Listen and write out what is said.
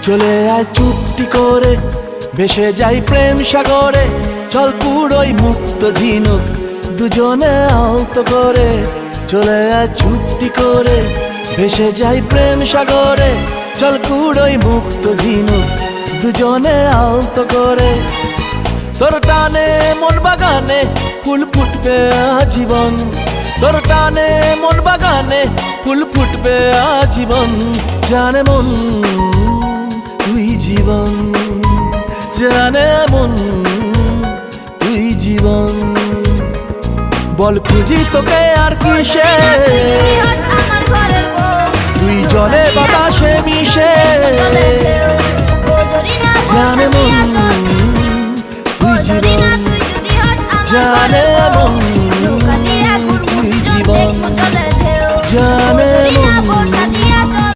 চলে আয় চুপটি করে, ভেসে যাই প্রেম সাগরে। চল পুরোই মুক্ত ঝিনুক, দুজনে আলতো করে। চলে আয় চুপটি করে, ভেসে যাই প্রেম সাগরে। চল পুরোই মুক্ত ঝিনুক, দুজনে আলতো করে। তোর টানে মন বাগানে ফুল ফুটবে আজীবন। তোর টানে মন বাগানে ফুল ফুটবে আজীবন। জানে মন তুই জীবন, জানে মন তুই জীবন। বল খুঁজি তোকে আর কিসে, তুই জলে বাতাসে মিশে। জানে মন তুই জীবন, জানে